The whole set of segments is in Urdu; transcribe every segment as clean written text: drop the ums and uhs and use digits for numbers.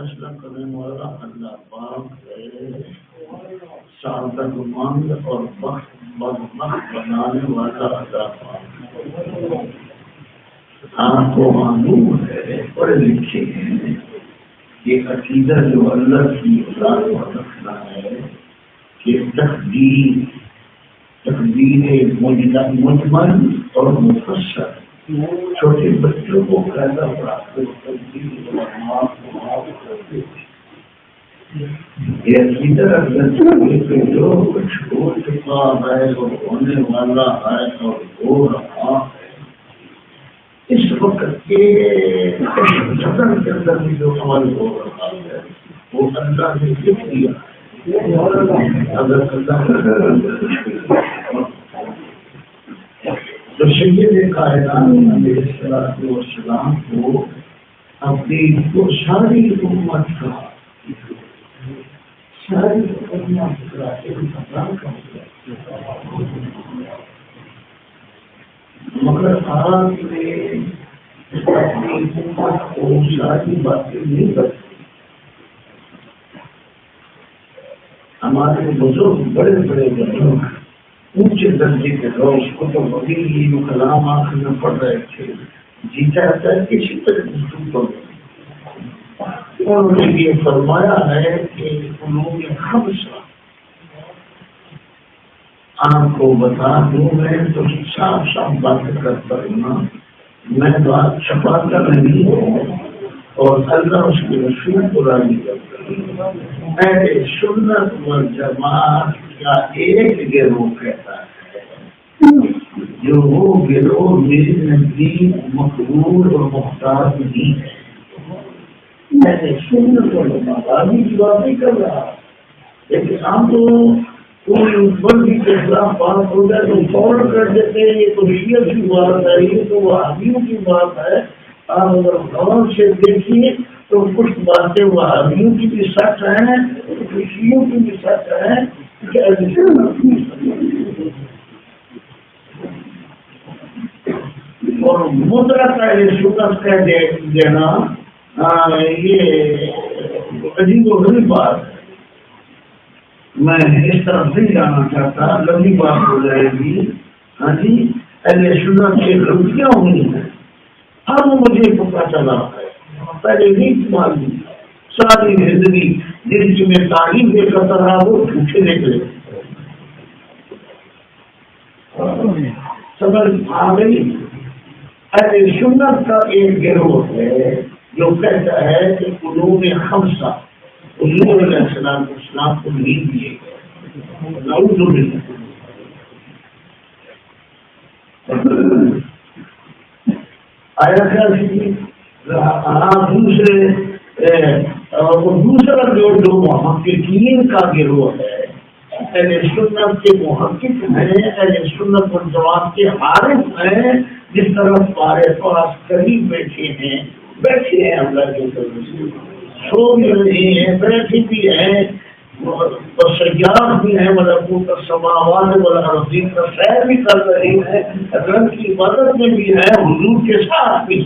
فیصلہ کرنے والا اللہ پاک ہے، سعادت مند اور بدبخت بنانے والا اللہ پاک ہے۔ آپ کو معلوم ہے، پڑھے لکھے ہیں، یہ عقیدہ جو اللہ کی ذات کو رکھنا ہے کہ تقدیر مجمل اور مفصل، چھوٹے بچوں کو پیدا پڑھا کر تقدیر یہ عقیدہ جو کچھ ہو چکا ہے اور ہونے والا ہے اور ہو رہا ہے، اس وقت کے صدر کے اندر بھی جو عمل ہو رہا ہے وہ اللہ نے لکھ دیا۔ اگر اللہ تو سید کائنات علیہ السلام کو اپنی ساری امت کا مگر آپ نے اپنی امت کو ساری باتیں نہیں کرتی۔ ہمارے بزرگ بڑے بڑے بزرگ اونچے درجے کے لوگ اس کو تو وہی کلام آخر میں پڑھ رہے تھے، جی چاہتا ہے کسی طرح انہوں نے یہ فرمایا ہے کہ علوم خمسہ آپ کو بتا دوں، میں تو صاف صاف بات کرتا ہوں، میں بات چھپاتا نہیں ہوں اور اللہ اس کے رسول کو راضی کرتا ہوں۔ اہل سنت والجماعت کا ایک گروہ کہتا ہے جو وہ گروہ میرے نزدیک مقبول اور مختار نہیں ہے۔ اہل سنت والجماعت آدمی کی بات نہیں کر رہا، لیکن ہم تو کوئی بندی کے خلاف بات ہو جائے تو فوراً کر دیتے ہیں یہ تو شیعہ کی بات ہے، یہ تو وہابیوں کی بات ہے۔ آپ اگر غور سے دیکھیے تو کچھ باتیں وہابیوں کی بھی سچ ہیں، کچھ شیعوں کی بھی سچ ہیں کہ اور مطلق اہل سنت کہہ دینا یہ عجیب و غریب بات ہے۔ میں اس طرف نہیں جانا چاہتا، لمبی بات ہو جائے گی۔ ہاں جی، اہل سنت سے غلطیاں ہوئی ہیں، اب مجھے پتا چلا ہے، پہلے نہیں معلوم، ساری زندگی جن کی میں تعلیم دے کر رہا وہ جھوٹے نکلے۔ سمجھ آ گئی؟ اہل سنت کا ایک گروہ ہے جو کہتا ہے کہ علوم خمسہ حضور علیہ السلام کو نہیں دیے گئے۔ نعوذ باللہ۔ آیا کیا دوسرا جو محققین کا گروہ ہے، اہل سنت کے محقق ہیں، اہل سنت والجماعت کے عارف ہیں، جس طرح ہمارے پاس قریب بیٹھے ہیں اللہ کے فضل سے، سو بھی رہے ہیں، بیٹھے بھی ہیں اور سیاح بھی ہیں، ملکوت السماوات والارضین کا سیر بھی کر رہے ہیں، رب کی عبادت میں بھی ہے، حضور کے ساتھ بھی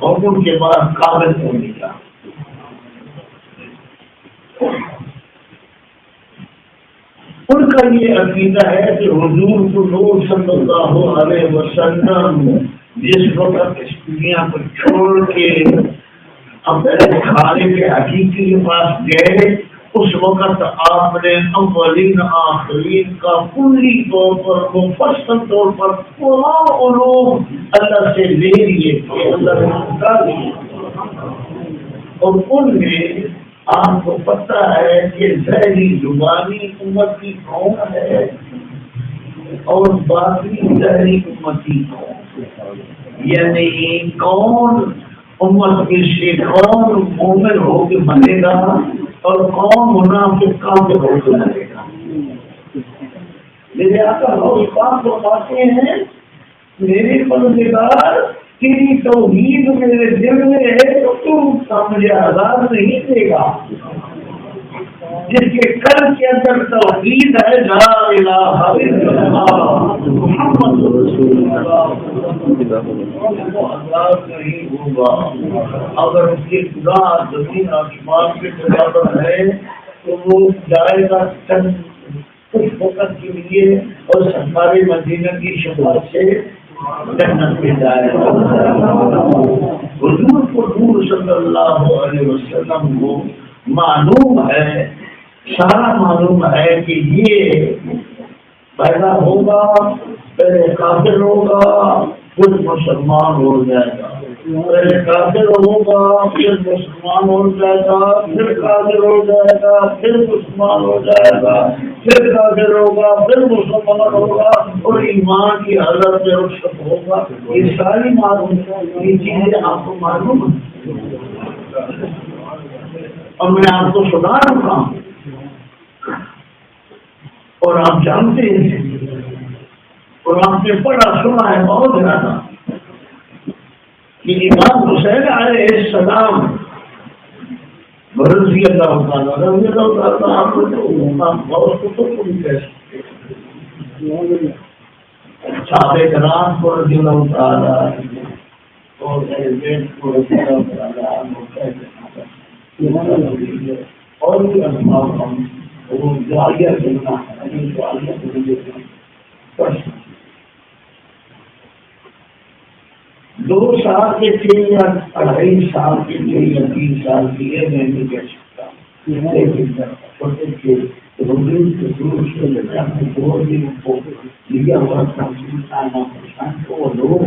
اور ان کے بعد قابل ہونے کا۔ ان کا یہ عقیدہ ہے کہ حضور صلی اللہ علیہ وسلم جس وقت اس دنیا کو چھوڑ کے اپنے خالق حقیقی کے پاس گئے، اس وقت آپ نے اولین آخرین کا کلی طور پر مفصل طور پر تمام علوم اللہ سے لے لیے تھے، اللہ نے بتا دیے، اور ان میں آپ کو پتہ ہے کہ ظاہری زبانی امتی کون ہے اور باقی ظاہری امتی کون، یعنی کون امت میں سے کون مومن ہو کے بنے گا اور کون منافق کافر ہو کے بنے گا۔ میرے آقا روز پاک فرماتے ہیں میرے پروردگار تیری توحید میرے دل میں ہے تو تم مجھے عذاب نہیں دے گا، جس کے قلب کے اندر توحید ہے، لا الہ الا اللہ محمد رسول اللہ، وہ عذاب نہیں ہوگا۔ اگر اس کے گناہ زمین آسمان کے برابر ہے تو وہ جائے گا چند کچھ وقت کے لیے اور سرکار مدینہ کی شفاعت سے جنت میں جائے گا۔ حضور کو نور صلی اللہ علیہ وسلم کو معلوم ہے، سارا معلوم ہے کہ یہ پیدا ہوگا، پہلے کافر ہوگا پھر مسلمان ہو جائے گا، پہلے کافر ہوگا پھر مسلمان ہو جائے گا، پھر کافر ہو جائے گا، پھر مسلمان ہو جائے گا، پھر کافر ہوگا، پھر مسلمان ہوگا، اور ایمان کی حالت میں رخصت ہوگا۔ یہ ساری معلوم یہ چیزیں آپ کو معلوم ہے، اور میں آپ کو سنا رہا ہوں اور آپ جانتے ہیں اور آپ نے پڑھا سنا ہے بہت زیادہ کہ امام حسین علیہ السلام رضی اللہ تعالیٰ آپ کو بہت کتب کو بھی کہہ سکتے صحابہ کرام کو رضی اللہ تعالیٰ اور اہل بیت کو رضی اللہ تعالیٰ اور بھی اسباب ہم وہ دعائیہ کرنا دو سال کے تھے یا 2.5 سال کے تھے یا 3 سال کے لیے میں نہیں کہہ سکتا، لیکن چھوٹے تھے روزین کے دور سے لگا میں 2 دن کو لیا ہوا تھا کو لوگ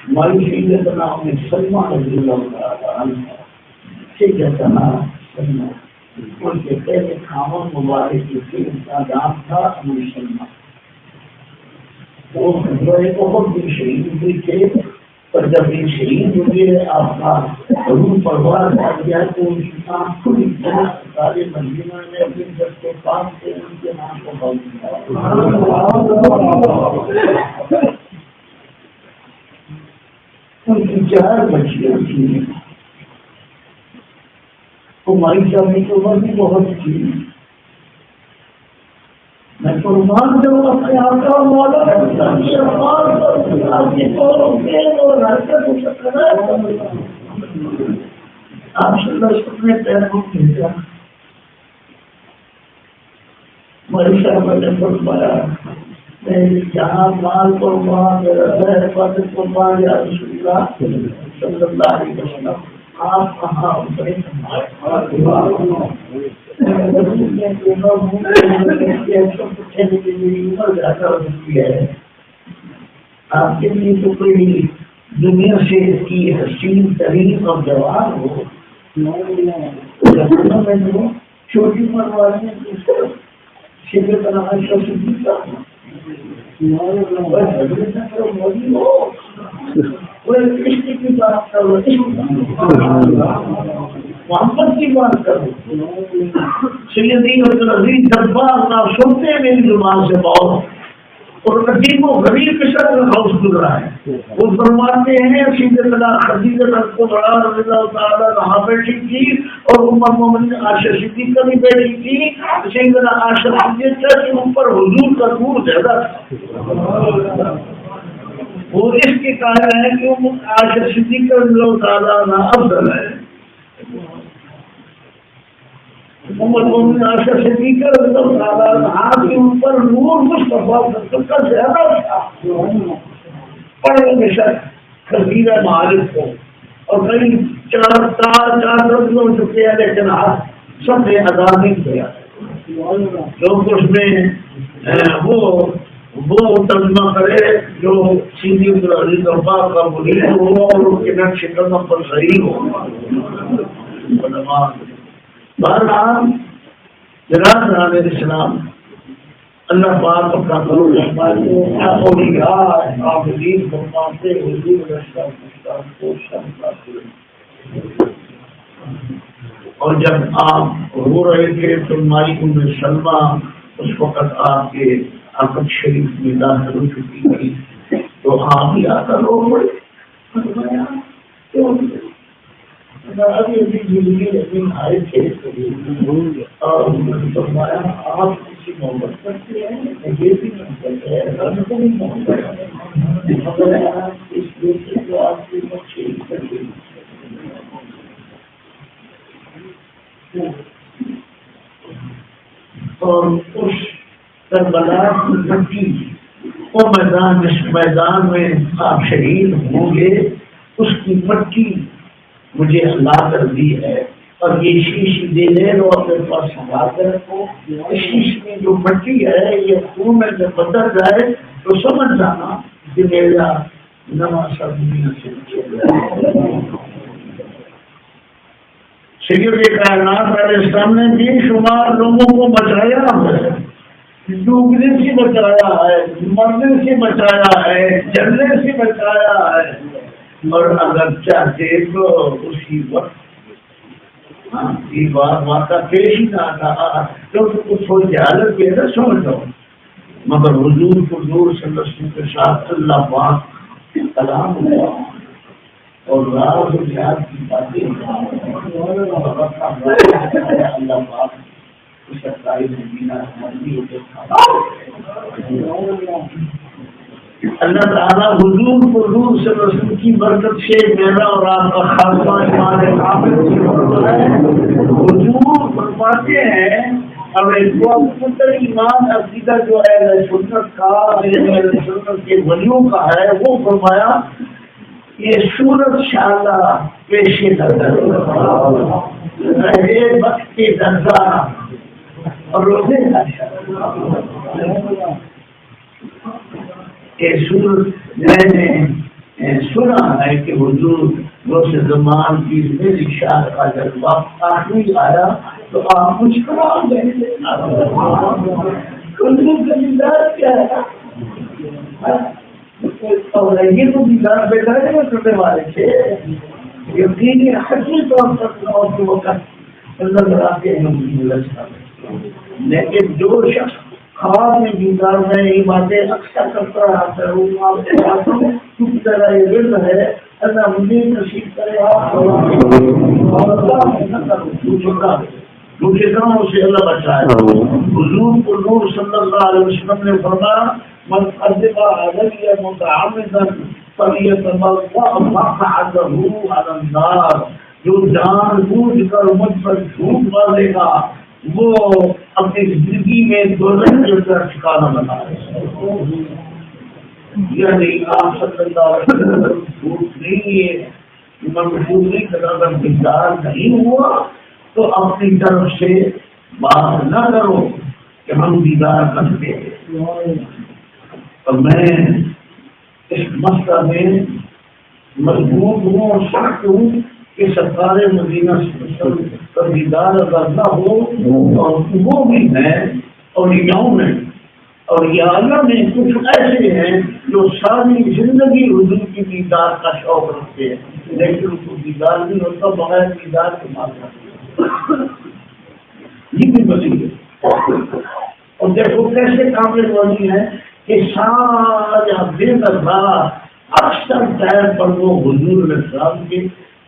ہماری سیدھے بنا ہمیں سلمان رضی اللہ تعالیٰ سے کہتا نا سلمان ان کے پہلے خامن مبارک کے ان کا نام تھا ابو سلمان، وہ بہت بھی شہید ہوئے تھے، پر جب یہ شہید ہوئے آپ کا روح پروار کر گیا تو ان کی نام خود سارے مدینہ میں اپنے جب کے پاس سے ان کے نام کو بول دیا۔ ان کی 4 بچیاں تھیں، ہماری شادی کی عمر بھی بہت تھی، میں قربان دوں اپنے آپ کا مولا آپ صلی اللہ نے پیر کو کھینچا، ہماری صاحبہ نے فرمایا جہاں مال قربان میرا حفاظت قربان یا رسول اللہ صلی اللہ علیہ وسلم آپ کہاں اترے؟ آپ کے لیے تو کوئی دنیا سے کی حسین ترین اور جوان ہو، چھوٹی عمر والے شکر بنا کی بات کرو، محمد کی بات کرو، سیدی عبدالعزیز جبار آپ سنتے ہیں میری زبان سے بہت، اور عجیب و غریب قسم کا خوف گزرا ہے۔ وہ فرماتے ہیں سیدنا خدیجہ کبریٰ رضی اللہ تعالیٰ عنہا بیٹھی تھی اور ام المومنین عائشہ صدیقہ بھی بیٹھی تھی، سیدنا عائشہ صدیقہ کے اوپر حضور کا نور زیادہ تھا۔ وہ اس کے قائل ہے کہ عائشہ صدیقہ رضی اللہ تعالیٰ عنہا افضل ہے، محمد مومن عائشہ صدیقہ رضی اللہ تعالیٰ عنہا کے اوپر نور مصطفیٰ کا زیادہ تھا۔ پڑھنے میں شک خزینہ معارف کو اور کئی 4 رقم ہو چکے ہیں، لیکن آپ سب نے ادا نہیں کیا، لوگ اس میں وہ ترجمہ کرے جو سیدھی عبدالعزیز جبار کا مرید ہو اور ان کے نقش قدم پر صحیح ہو۔ بہرحال جناب اسلام اللہ پاک اپنا کرو اور جب آپ رو رہے تھے تو مائی ام سلمہ اس وقت آپ کے عقد شریف میں داخل ہو چکی تھی، تو آپ ہی آ کر رو پڑے، ابھی زندگی لیکن آئے تھے اور فرمایا آپ کسی محبت کرتے ہیں یہ بھی نہیں کرتے ہیں محبت مگر آپ اس دوسرے کو آپ کی بچے کر کے اور اس کربلا کی مٹی وہ میدان جس میدان میں آپ شہید ہوں گے اس کی مٹی مجھے اللہ کر دی ہے اور یہ شیش دے لے لو اپنے پاس سنبھال کر رکھو. شیش میں جو مٹی ہے یہ خون میں جب بدل جائے تو سمجھ جانا کہ میرا نواں سب دنیا سے سید کائنات علیہ السلام نے بے شمار لوگوں کو بچایا ہے, ڈوبنے سے بچایا ہے, مرنے سے بچایا ہے, جلنے سے بچایا ہے, اور اگر چاہتے تو اسی وقت یہ بات واقعہ پیش ہی نہ آتا تو تھوڑی حالت بھی ہے سمجھ لو. مگر حضور کو نور صلی اللہ علیہ وسلم کے ساتھ اللہ پاک کلام ہوا اور راز و جہاد کی باتیں اللہ پاک اللہ تعالیٰ حضور صلی اللہ علیہ وسلم کی برکت سے میرا اور آپ کا خاتمہ ایمان کامل حضور فرماتے ہیں. اب ایمان عقیدہ جو ہے سنت کا سنت کے ولیوں کا ہے وہ فرمایا یہ صورت شالا پیش نظر رہے وقت کے درجہ اور روزے کہ صورت میں نے سنا ہے کہ حضور روز زمان کی میری شاہ کا جب وقت آخری آیا تو آپ مجھ کو آ گئے زمیندار کیا ہے اور یہ تو دیدار بیٹھا ہے چھوٹے والے تھے یقین حقیقی طور پر وقت نظر آتے ہیں. لیکن جو شخص خواب میں دیدار میں یہ باتیں اکثر کرتا رہا کروں آپ کے باتوں کسی طرح یہ ورد ہے اللہ مجھے نصیب کرے آپ دوسرے کاموں سے اللہ بچائے. حضور کو نور صلی اللہ علیہ وسلم نے فرمایا من قدم علیہ متعمدا فلیتبوأ مقعدہ علی النار, جو جان بوجھ کر مجھ پر جھوٹ مارے گا وہ اپنی زندگی میں دوزخ کا ٹھکانہ بنائے. یعنی آپ صلی اللہ علیہ وسلم جھوٹ نہیں ہے مشہور نہیں کرا, اگر دیدار نہیں ہوا تو اپنی طرف سے بات نہ کرو کہ ہم دیدار کرتے ہیں. اور میں اس مسئلہ میں مضبوط ہوں اور سخت ہوں کہ سرکار مدینہ کا دیدار اگر نہ ہو اور وہ بھی ہیں اولیاؤں میں اور یا اللہ میں کچھ ایسے ہیں جو ساری زندگی حضور کی دیدار کا شوق رکھتے ہیں لیکن ان کو دیدار نہیں ہوتا بغیر دیدار کے مارنا یہ بھی بسی ہے. اور دیکھو کیسے کامل والی ہے کہ سارا بے نظر اکثر طور پر وہ حضور السلام کے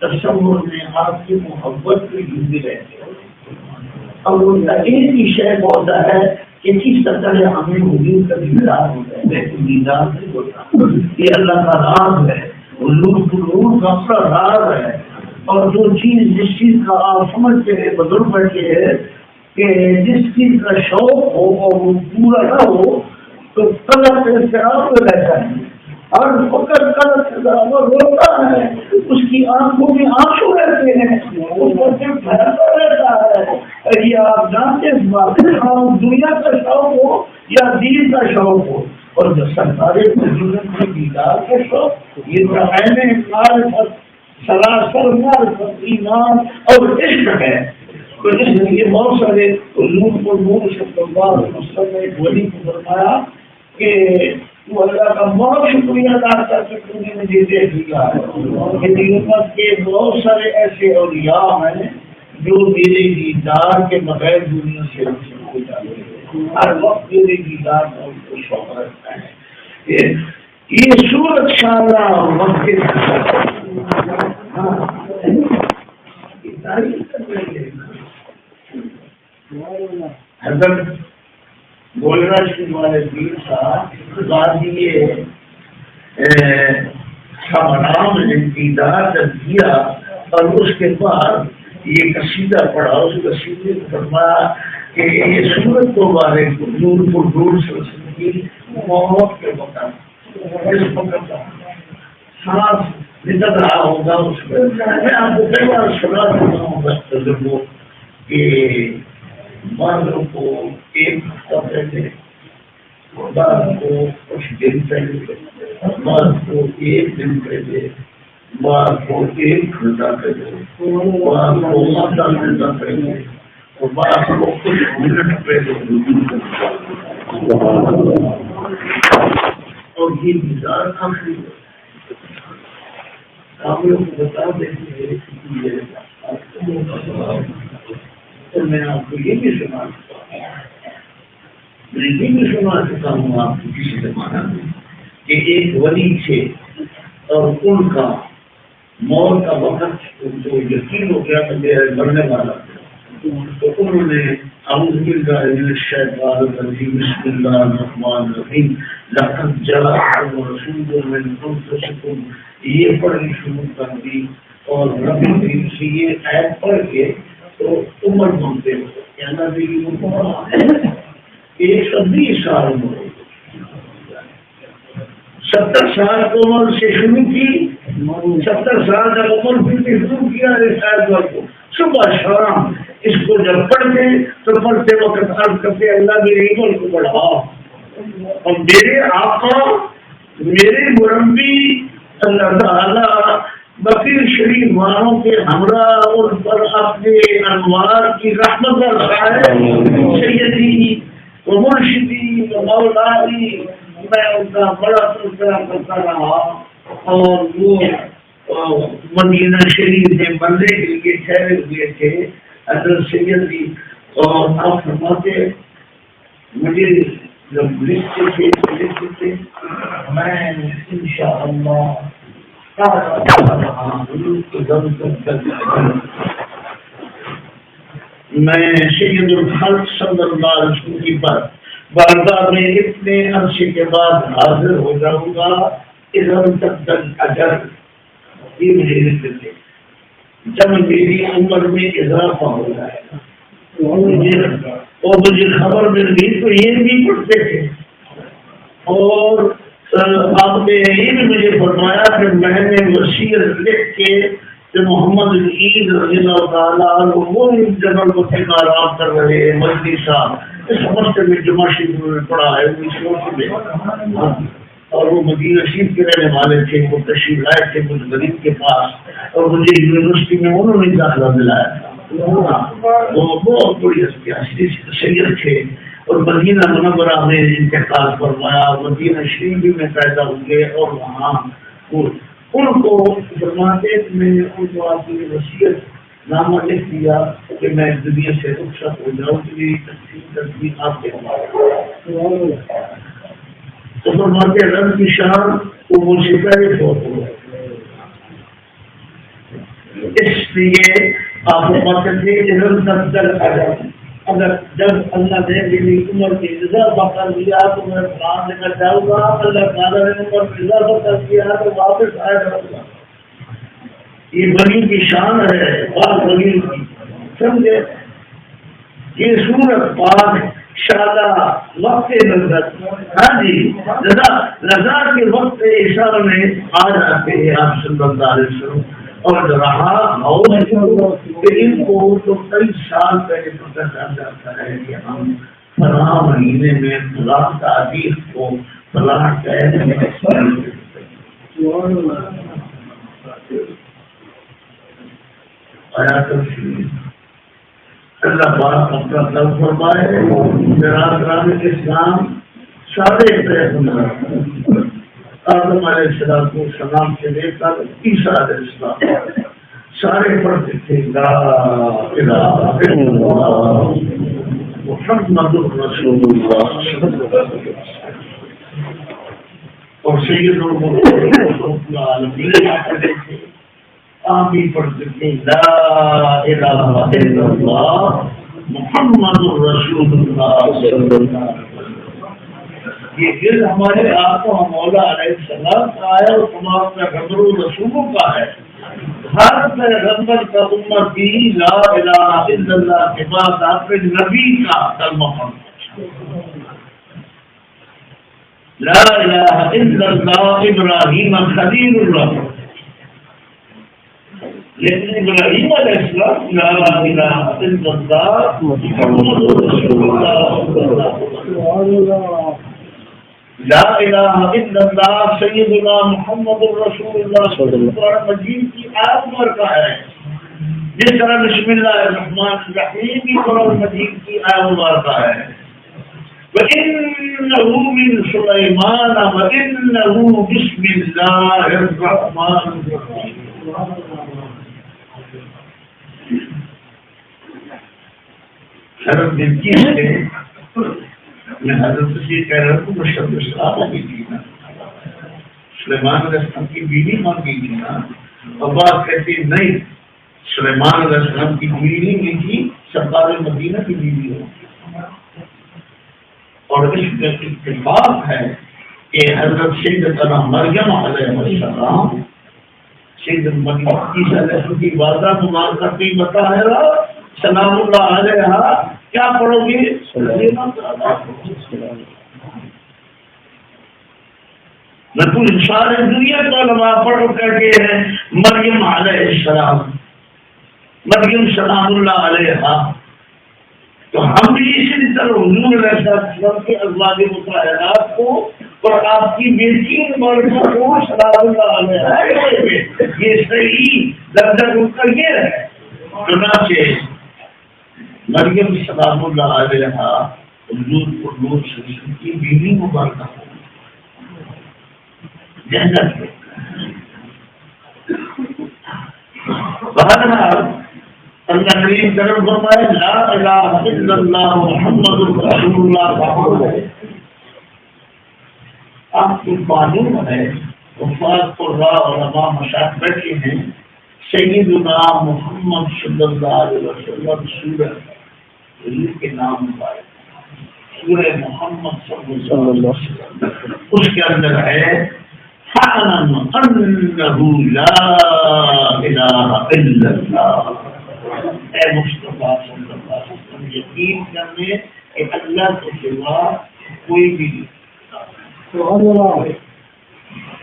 تصور میں آپ کی محبت کی زندگی رہتے ہیں. اور ان کا ایک ہی شے ہوتا ہے کہ کس طرح ہمیں حضور کا دیدار ہوتا ہے لیکن دیدار نہیں ہوتا. یہ اللہ کا راز ہے, حضور کا اپنا راز ہے. اور جو چیز جس چیز کا آپ سمجھتے ہیں بزرگ بیٹھے ہیں کہ جس چیز کا شوق ہو اور وہ پورا نہ ہو تو قلب اضطراب میں رہتا ہے اور فقط قلب اضطراب روتا ہے, اس کی آنکھوں میں آنسو رہتے ہیں, اس پر دل بھرتا رہتا ہے. یہ آپ جانتے ہیں دنیا کا شوق ہو یا دین کا شوق ہو اور جو سرکار کی دیدار کا شوق یہ تو معرفت سراسر معرفت ایمان اور عشق ہے. تو اس لیے بہت سارے حضور کو نور صلی اللہ علیہ وسلم نے ایک ولی کو فرمایا کہ وہ اللہ کا بہت شکریہ ادا کر کے تم نے مجھے دیکھ لیا ہے. میری امت کے بہت سارے ایسے اولیاء ہیں جو میرے دیدار کے بغیر دنیا سے ہو جاتے ہیں. ہر وقت میرے دیدار کا ان کو شوق رکھتا ہے. یہ صورت شاء اللہ وقت حضرت گولراج کے والے پیر صاحب بعد یہ حرام انتدار کیا اور اس کے بعد یہ قصیدہ پڑھا. اس قصیدے کو فرمایا کہ یہ سورت کو بارے دور پر دور سے کی موت کے وقت اس وقت سانس نکل رہا ہوگا اس میں. میں آپ کو کئی بار سنا چکا ہوں بزرگوں کہ مردوں کو ایک ہفتہ پہلے، مرد کو کچھ دن پہلے، مرد کو ایک دن پہلے، مرد کو ایک گھنٹہ پہلے، مرد کو آدھا گھنٹہ پہلے اور مرد کو کچھ منٹ پہلے اور یہ نظارہ آخری آپ لوگ کو بتا دیں گے. تو میں آپ کو یہ بھی سنا چکا ہوں آپ کو کسی زمانہ میں کہ ایک ولی تھے اور ان کا موت کا وقت جو یقین ہو گیا کہ مرنے والا تھا، تو انہوں نے اعوذ باللہ من الشیطان الرجیم بسم اللہ الرحمن الرحیم لقد جاءکم رسول من انفسکم یہ پڑھنی شروع کر دی اور رب کریم سے یہ آیت پڑھ کے تو عمر مانگتے ہو کہنا بھی 120 سال عمر، 70 سال کی عمر سے شروع کی. 70 سال جب عمر پھر شروع کیا اس آیت کو صبح شام اس کو جب پڑھتے تو پڑھتے وقت عرض کرتے اللہ میرے عمر کو بڑھا اور میرے آقا میرے مربی اللہ تعالی بقیر شریف والوں کے ہمراہ ان پر اپنے انوار کی رحمت برسائے. سیدی و مرشدی و مولائی میں ان کا بڑا تذکرہ کرتا رہا اور وہ مدینہ شریف میں بندے کے لیے ٹھہرے ہوئے تھے حضرت سیدی. اور آپ فرماتے مجھے جب لکھتے تھے میں انشاءاللہ میں سید الخلق صلی اللہ علیہ وسلم کی بارگاہ میں اتنے عرصے کے بعد حاضر ہو جاؤں گا ادھر تک اجر. یہ مجھے لکھتے تھے جب میری عمر میں اضافہ ہو جائے گا اور مجھے خبر مل گئی تو یہ بھی پڑھتے تھے. اور آپ نے یہ بھی مجھے فرمایا کہ میں نے وصیت لکھ کے کہ محمد عید رضی اللہ تعالیٰ وہ جنرل بطی میں آرام کر رہے ہیں مجدی صاحب اس ہفتے میں جمعہ شریف میں پڑھا ہے 1980 میں اور وہ مدینہ شریف کے رہنے والے تھے. وہ تشریف لائے تھے مجھ غریب کے پاس اور مجھے یونیورسٹی میں انہوں نے داخلہ دلایا تھا. وہ بہت بڑی سید تھے اور مدینہ منورہ میں انتقال فرمایا. مدینہ شریف میں پیدا ہوئے اور وہاں ان کو فرماتے میں نے ان کو آپ کی وصیت نامہ لکھ دیا کہ میں دنیا سے رخصت ہو جاؤں کہ میری تصدیق آپ کے ہمارے تو فرماتے رب کی شان وہ مجھ سے پہلے فوت ہو گئے. اس لیے آپ فرماتے تھے کہ رب تک در آ جاؤں اگر جب اللہ نے میری عمر کی اضافہ کر دیا تو میں قرآن لینا چاہوں گا. اللہ تعالیٰ نے عمر کی اضافہ کر دیا تو واپس آیا جاؤں گا. یہ ولی کی شان ہے پاک ولی کی سمجھے. یہ سورت پاک شادہ وقت نظر ہاں جی رضا کے وقت عشاء میں آ جاتے ہیں آپ صلی اللہ علیہ وسلم. اور رہا کہ ان کو تو کئی سال پہلے پتہ چل جاتا ہے کہ ہم فلاں مہینے میں فلاں تاریخ کو فلاں ٹائم میں اللہ پاک اپنا طرف فرمائے. برادران اسلام سارے پیغمبر آدم علیہ السلام سے لے کر عیسیٰ علیہ السلام سارے پڑھتے تھے لا الہ الا اللہ محمد رسول اللہ اور سید العالمین پڑھتے تھے. آپ بھی پڑھتے تھے لا الہ الا اللہ محمد الرسول اللہ صلی اللہ علیہ وسلم۔ یہ دل ہمارے آقا مولا علیہ السلام کا ہے اور تمام پیغمبروں رسولوں کا ہے۔ ہر پیغمبر کا امتی لا الہ الا اللہ کے بعد آپ کے نبی کا کلمہ پڑھتا لا الہ الا اللہ ابراہیم خلیل اللہ، لیکن ابراہیم علیہ السلام لا الہ الا اللہ محمد رسول اللہ لا الہ الا اللہ سیدنا محمد رسول اللہ صلی اللہ علیہ وسلم مجید کی آیت مبارکہ ہے۔ جس طرح بسم اللہ الرحمن الرحیم کی قرآن مجید کی آیت مبارکہ ہے وَإِنَّهُ مِن سُلَيْمَانَ وَإِنَّهُ بِسْمِ اللَّهِ الرَّحْمَنِ الرَّحِيمِ۔ حضرت ملکی سے میں حضرت سے کہہ رہا ہوں شبد سلام کی تھی نا، سلیمان علیہ السلام کی بیوی مانگی تھی نا، اور بات کہتی نہیں سلیمان علیہ السلام کی بیوی نہیں تھی، سرکار مدینہ کی بیوی ہو۔ اور اس میں اتفاق ہے کہ حضرت سیدتنا مریم علیہ السلام سیدنا مریم عیسیٰ علیہ السلام کی والدہ مبارکہ کی بتا ہے سلام اللہ علیہ کیا پڑھو گے؟ بالکل سارے دنیا کو علماء پڑھ کر کے ہیں مریم علیہ السلام، مریم سلام اللہ علیہ۔ تو ہم بھی اسی طرح حضور علیہ السلام کے ازواج مطہرات کو اور آپ کی بیٹی مبارکہ کو سلام اللہ علیہ یہ صحیح درجہ ان کا یہ ہے۔ چنانچہ مریم سلام اللہ علیہ حضور صلی اللہ علیہ وسلم کی بیوی مبارکہ جنت میں۔ بہرحال اللہ کریم کرم فرمائے لا الہ الا اللہ محمد رسول اللہ کا حکم ہے۔ آپ کو معلوم ہے وفات قرا علماء مشائخ بیٹھے ہیں سیدنا محمد صلی اللہ علیہ وسلم سورہ کے نام مبارک سورہ محمد صلی اللہ علیہ وسلم اس کے اندر ہے فَعْلَمْ أَنَّهُ لَا إِلَهَ إِلَّا اللَّهُ، اے مصطفیٰ صلی اللہ علیہ وسلم یقین کرنے کہ اللہ کے سوا کوئی بھی نہیں۔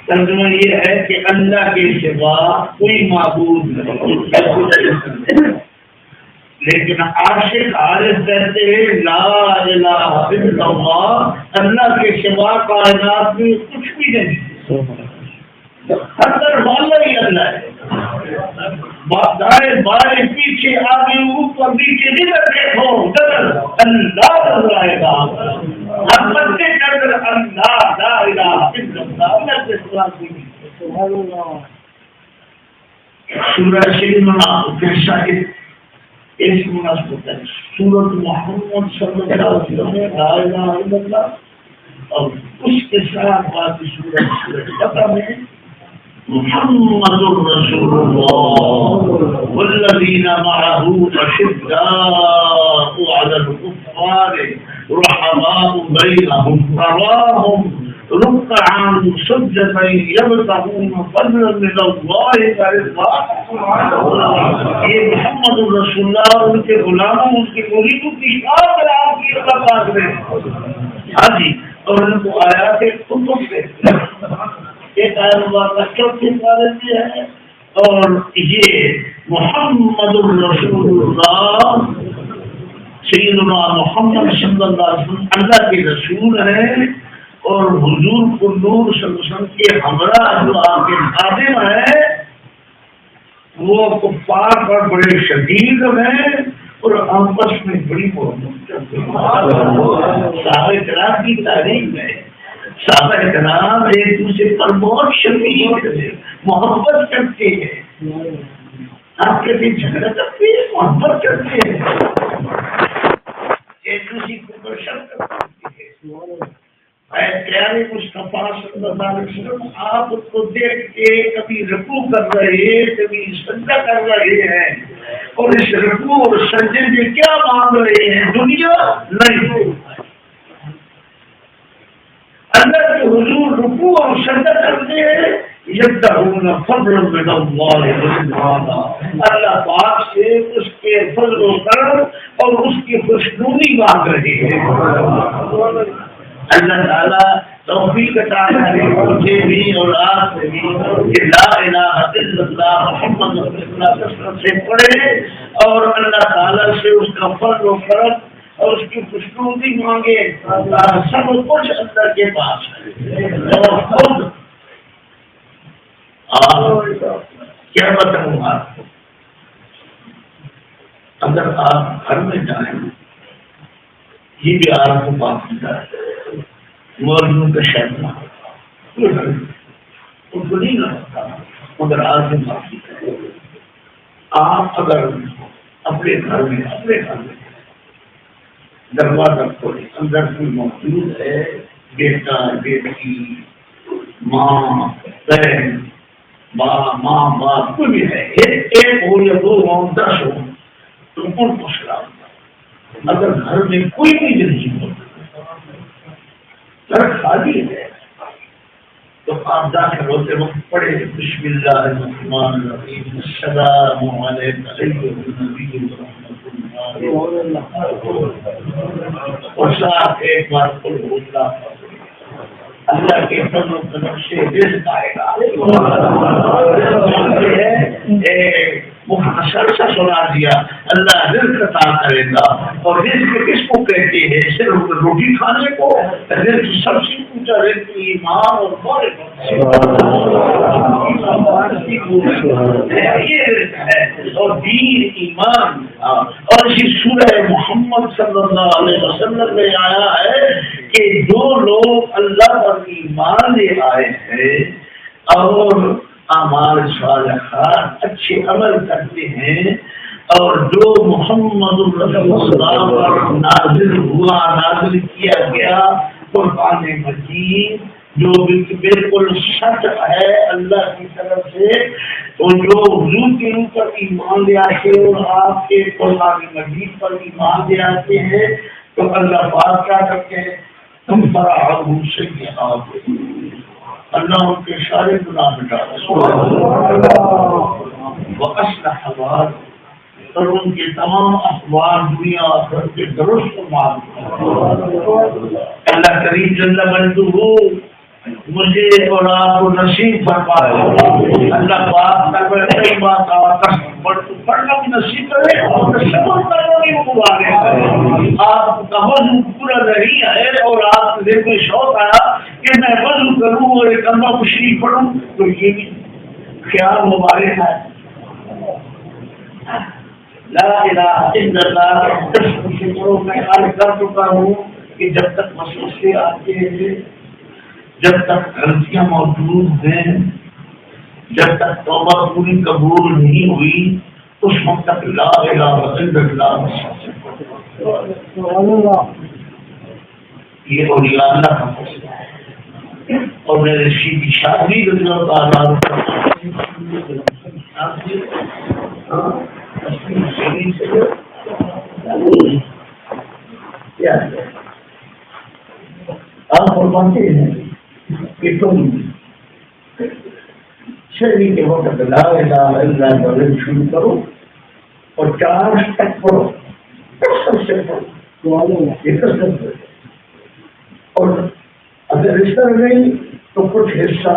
ترجمہ یہ ہے کہ اللہ کے سوا کوئی معبود نہیں، لیکن عاشق عارف کہتے ہیں لا الہ الا اللہ، اللہ کے سوا کائنات میں کچھ بھی نہیں، اندر والا ہی اللہ ہے، دائیں بائیں پیچھے آگے اوپر نیچے جدھر دیکھو ادھر اللہ نظر آئے گا، ہر بندے کے اندر اللہ لا الہ الا اللہ، اللہ کے سوا کوئی نہیں۔ سورہ شریعہ کیسا اس مناسبت ہے سورۃ محمد صلی اللہ علیہ وسلم لا الہ الا اللہ، اور اس کے ساتھ باقی سورۃ بقرہ میں محمد رسول اللہ والذین معه اشداء علی الکفار رحماء بینهم تراهم ركعا سجدا يبتغون فضلا من الله ورضوانا۔ یہ محمد رسول اللہ ان کے غلاموں ان کے مریدوں کی شان بیان کی اللہ پاک نے۔ ہاں جی، اور ان کو آیات کتب سے ایک آیت مبارکہ چوتھے پارے میں ہے، اور یہ محمد رسول اللہ سیدنا محمد صلی اللہ علیہ وسلم اللہ کے رسول ہیں، اور حضور کو نور صلی اللہ علیہ وسلم کے ہمراہ جو آپ کے خادم ہیں وہ کفار پر بڑے شدید ہیں اور آپس میں بڑی محبت کرتے ہیں۔ صحابہ کرام کی تعریف ہے، صحابہ کرام ایک دوسرے پر بہت شدید محبت کرتے ہیں، آپ کے بھی جھگڑا کرتے ہیں، محبت کرتے ہیں، ایک دوسرے کو پسند کرتے ہیں۔ اے پیارے مصطفیٰ صلی اللہ علیہ وسلم، آپ کو دیکھ کے کبھی رکوع کر رہے کبھی سجدہ کر رہے ہیں، اور اس رکوع اور سجدے میں کیا مانگ رہے ہیں؟ دنیا نہیں، اللہ کے حضور رکوع اور سجدہ کرتے ہیں، یبتغون فضلا من اللہ ورضوانا، اللہ پاک سے اس کے فضل و کرم اور اس کی خوشنودی مانگ رہے ہیں۔ اللہ تعالیٰ توفیق عطا کرے مجھے بھی اور آپ سے بھی کہ لا الہ الا اللہ محمد رسول اللہ کثرت سے پڑھے اور اللہ تعالیٰ سے اس کا فضل و کرم اور اس کی خوشنودی مانگے۔ سب کچھ اللہ کے پاس ہے، اور خود کیا بتاؤں آپ کو، اگر آپ گھر میں جائیں، یہ بھی آپ کو بات ہے مولویوں کا شہر ان کو نہیں لگتا، مگر آج ہم معافی کریں۔ آپ اگر اپنے گھر میں دروازہ کھولے، اندر کوئی موجود ہے، بیٹا بیٹی ماں بہن ماں باپ کوئی بھی ہے، ایک ہو یا دو ہو 10 ہو، تو ان کو سلام۔ اگر گھر میں کوئی بھی نہیں ہو، گھر خالی ہے، تو آپ داخل ہوتے وقت پڑھے بسم اللہ الرحمن الرحیم السلام علیکم النبی اور ساتھ ایک بار قل اللہ کے فضل و کرم سے رزق آئے گا۔ مختصر سا سنا دیا، اللہ رزق عطا کرے گا، اور رزق کس کو کہتے ہیں؟ صرف روٹی کھانے کو؟ رزق سب سے اونچا رزق ایمان اور یہ رزق ہے، اور دین ایمان۔ اور اسی سورہ محمد صلی اللہ علیہ وسلم میں آیا ہے کہ جو لوگ اللہ پر ایمان لے آئے ہیں اور اعمال صالحات اچھے عمل کرتے ہیں، اور جو محمد رسول اللہ پر نازل کیا گیا قرآن مجید جو بالکل سچ ہے اللہ کی طرف سے، تو جو حضور کے اوپر ایمان لے آتے اور آپ کے قرآن مجید پر ایمان لے آتے ہیں، تو اللہ پاک کیا کرتے ہیں؟ تم پر اللہ ان کے سارے گناہ مٹا وَأَصْلَحَ بَالَهُمْ، اور ان کے تمام احوال دنیا آخرت کے درست معلوم۔ اللہ کریم جل مجدہ مجھے اور آپ کو نصیب فرمائے، اللہ پاک پڑھنا بھی نصیب کرے اور صبر کرنا بھی مبارک کرے۔ آپ کا وضو پورا نہیں ہے اور آپ کے دل میں شوق آیا کہ میں وضو کروں اور ایک کلمہ شریف پڑھوں، تو یہ بھی خیال مبارک ہے۔ لا الہ الا اللہ سے پڑھو۔ میں عرض کر چکا ہوں کہ جب تک وسوسے آتے ہیں، جب تک غلطیاں موجود ہیں، جب تک توبہ پوری قبول نہیں ہوئی، اس وقت تک لا الہ الا اللہ یہ اولیاء اللہ کا فیصلہ ہے۔ اور میرے سیدھی شادی رضی اللہ عنہ آپ فرماتے ہیں کہ تم شہری کے وقت لا الہ الا اللہ شروع کرو اور 4 تک پڑھو، سب سے پڑھو، اور اگر اس طرح نہیں تو کچھ حصہ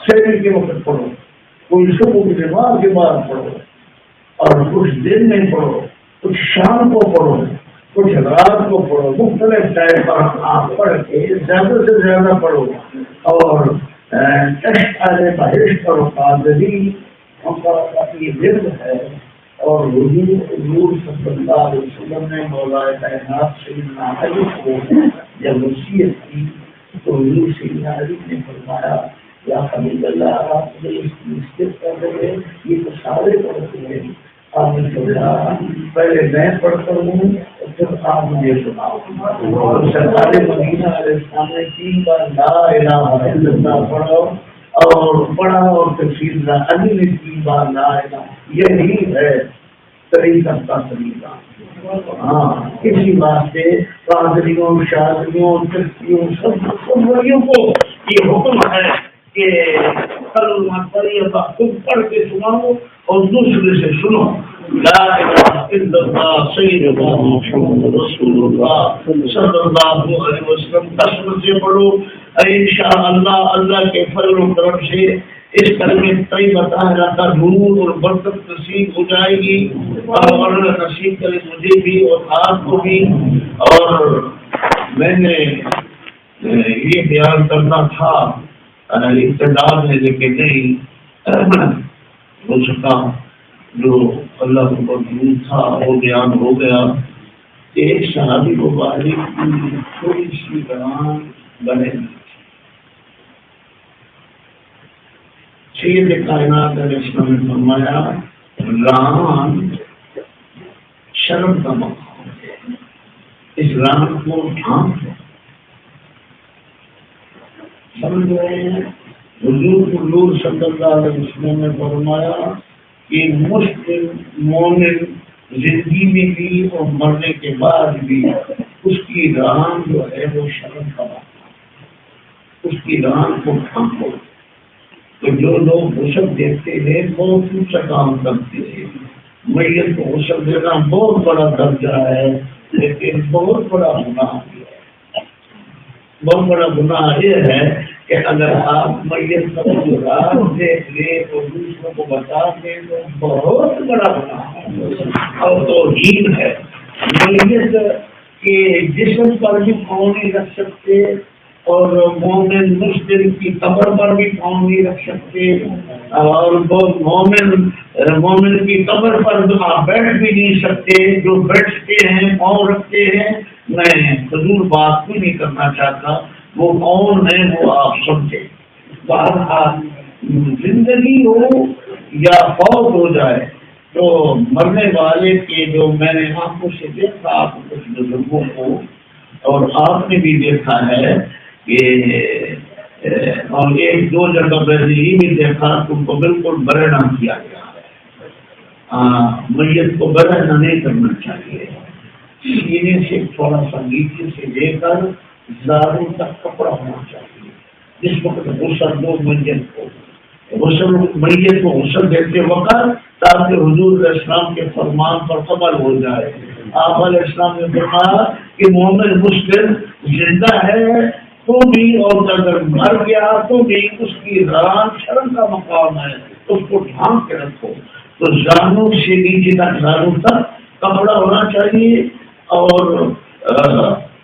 شہری کے وقت پڑھو، کوئی صبح کی نماز کے بعد پڑھو، اور کچھ دن میں پڑھو، کچھ شام کو پڑھو، کچھ رات کو پڑھو، مختلف ٹائم پر آپ پڑھ کے زیادہ سے زیادہ پڑھو، اور بحث پر قادری اپنی ورد ہے۔ اور حضور صلی اللہ علیہ وسلم نے مولا کائنات سیدنا علی کو جب وصیت کی تو حضور سیدنا علی نے فرمایا یا حبیب اللہ آپ نے اس کی نسبت کر رہے، یہ تو سارے پڑھتے ہیں، آپ نے فرمایا پہلے میں پڑھتا ہوں پھر آپ مجھے سناؤ. اور سرکار مدینہ علیہ السلام نے 3 بار لا الہ الا اللہ پڑھو اور پڑھا اور پھر سیدھا علی نے 3 بار لا الہ. یہی ہے طریقہ کا طریقہ. ہاں اسی واسطے قادریوں شاذلیوں ترکیوں سب ولیوں کو یہ حکم ہے کہ کلمہ طیبہ خود پڑھ کے سناؤ اور دوسرے سے سنو. لا الہ الا اللہ سیدنا محمد رسول اللہ صلی اللہ علیہ وسلم 10 مرتبہ پڑھو. انشاءاللہ اللہ کے فضل و کرم سے اس کلمہ طیبہ طاہرہ کا نور اور برکت نصیب ہو جائے گی. اور نصیب کرے مجھے بھی اور آپ کو بھی. اور میں نے یہ بیان کرنا تھا ابتدا میں لیکن نہیں ہو سکا. جو اللہ کو منظور تھا وہ بیان ہو گیا. ایک صحابی مبارک کی تھوڑی سی بیان بنے. سید کائنات علیہ السلام نے فرمایا ران شرم کا مقام ہے. اس ران کو ڈھانپ لو. سمجھ رہے ہیں؟ حضور صلی اللہ علیہ وسلم نے فرمایا کہ مسلم مومن زندگی میں بھی اور مرنے کے بعد بھی اس کی ران جو ہے وہ شرم کا مقام ہے. اس کی ران کو ڈھانپو. تو جو لوگ غسل دیتے ہیں بہت اونچا کام کرتے ہیں. میت کو غسل دینا بہت بڑا درجہ ہے لیکن بہت بڑا گناہ ہے. بہت بڑا گناہ یہ ہے کہ اگر آپ میت کا رات دیکھ لیں تو دوسروں کو بتا دیں تو بہت بڑا گناہ ہے اور توہین ہے. میت کے جسم پر بھی پاؤں نہیں رکھ سکتے اور مومن مسلم کی قبر پر بھی پاؤں نہیں رکھ سکتے اور مومن کی قبر پر آپ بیٹھ بھی نہیں سکتے. جو بیٹھتے ہیں پاؤں رکھتے ہیں. میں حضور بات بھی نہیں کرنا چاہتا وہ کون ہے وہ آپ سمجھے. زندگی ہو یا فوت ہو جائے تو مرنے والے کے جو میں نے آنکھوں سے دیکھا آپ کچھ بزرگوں کو اور آپ نے بھی دیکھا ہے کہ اور 1-2 جگہ برزیلی بھی دیکھا تم کو بالکل برہنہ کیا گیا ہے. میت کو برہنہ نہیں کرنا چاہیے. سینے سے تھوڑا سا نیچے سے لے کر زاروں تک کپڑا ہونا چاہیے. جس وقت غسل دو میت کو غسل دیتے وقت تاکہ حضور علیہ السلام کے فرمان پر عمل ہو جائے. آپ علیہ السلام نے فرمایا کہ مومن مسلم زندہ ہے تو بھی اور اگر مر گیا تو بھی اس کی ران شرم کا مقام ہے. اس کو ڈھانپ کے رکھو. تو زانوں سے نیچے تک زانوں تک کپڑا ہونا چاہیے اور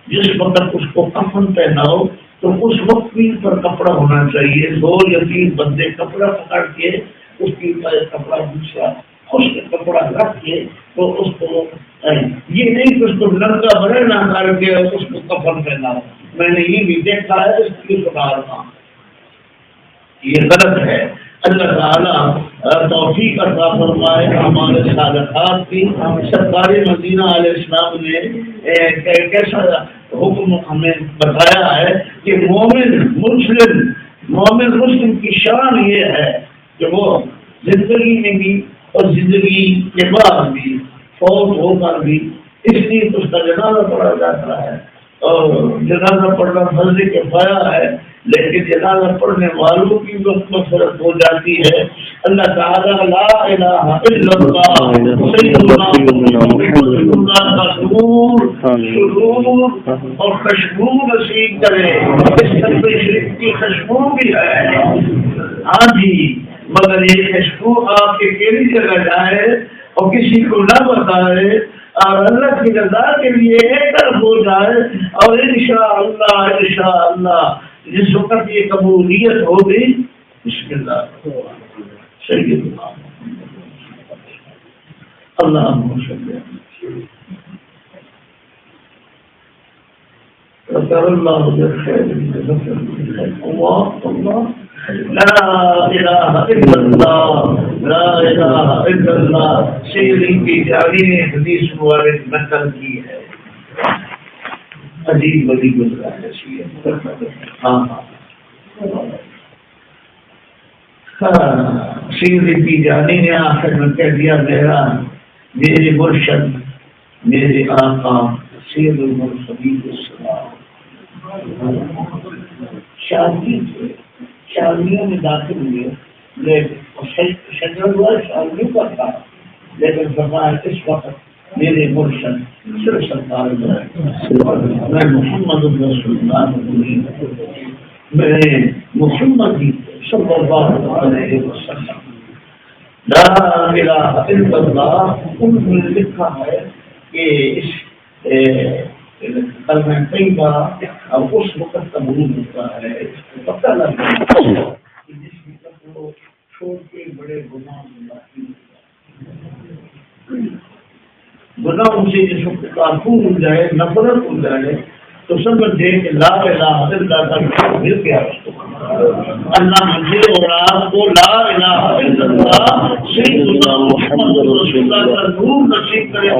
جس وقت اس کو کفن پہناؤ تو اس وقت بھی پر کپڑا ہونا چاہیے. 2 یا 3 بندے کپڑا پکڑ کے اس کی کپڑا دوسرا خشک کپڑا رکھ کے تو اس کو یہ نہیں کہ اس کو لڑکا بڑے نہ کر کے اس کو کفن پہناؤ. میں نے یہ بھی دیکھا ہے اس کی سدھار کا یہ غلط ہے. اللہ تعالیٰ توفیق عطا فرمائے. ہمارے صالحات کی سرکار مدینہ علیہ السلام نے کیسا حکم ہمیں بتایا ہے کہ مومن مسلم کی شان یہ ہے کہ وہ زندگی میں بھی اور زندگی کے بعد بھی فوت ہو کر بھی اس لیے اس کا جنازہ پڑھا جاتا ہے. اور جنازہ پڑھنا فرض کفایہ ہے لیکن جنازہ پڑھنے والوں کی وقت مغفرت ہو جاتی ہے. اللہ تعالیٰ لا الہ الا اللہ سیدنا محمد کا سرور اور خوشبو نصیب کرے. اس کلمہ شریف کی خوشبو بھی ہے. ہاں جی مگر یہ خوشبو آپ کے کیلی جگہ جائے اور کسی کو نہ بتائے اور اللہ کی رضا کے لیے ایک طرف ہو جائے اور انشاءاللہ جس وقت یہ قبولیت ہوگی بسم اللہ سیدنا اللہم صلی اللہ لا الہ الا اللہ لا الہ الا اللہ. شیخ کی تعلیم حدیث مبارک نقل کی ہے. عجیب بڑی گزارش ہے. ہاں سیدھی پی جانی نے آخر میں کہہ دیا میرے مرشد میرے آقا سید المرسلین السلام شادیوں میں داخل ہوئے شادیوں کا تھا لیکن فرمایا اس وقت میرے مرشد صرف سرکار میں محمد رسول اللہ میں محمد صلی اللہ علیہ وسلم لا الہ الا اللہ. ان میں لکھا ہے کہ اس کلمہ طیبہ اب اس وقت قبول ہوتا ہے پتہ لگتا ہے کہ جس وقت وہ چھوٹے بڑے گناہوں سے جس وقت کافور ہو جائے نفرت ہو جائے تو سمجھے کہ لا الہ الا اللہ مل گیا اس کو. اللہ مجھے اور آپ کو لا الہ الا اللہ سیدنا محمد رسول اللہ کا نور نصیب کرے.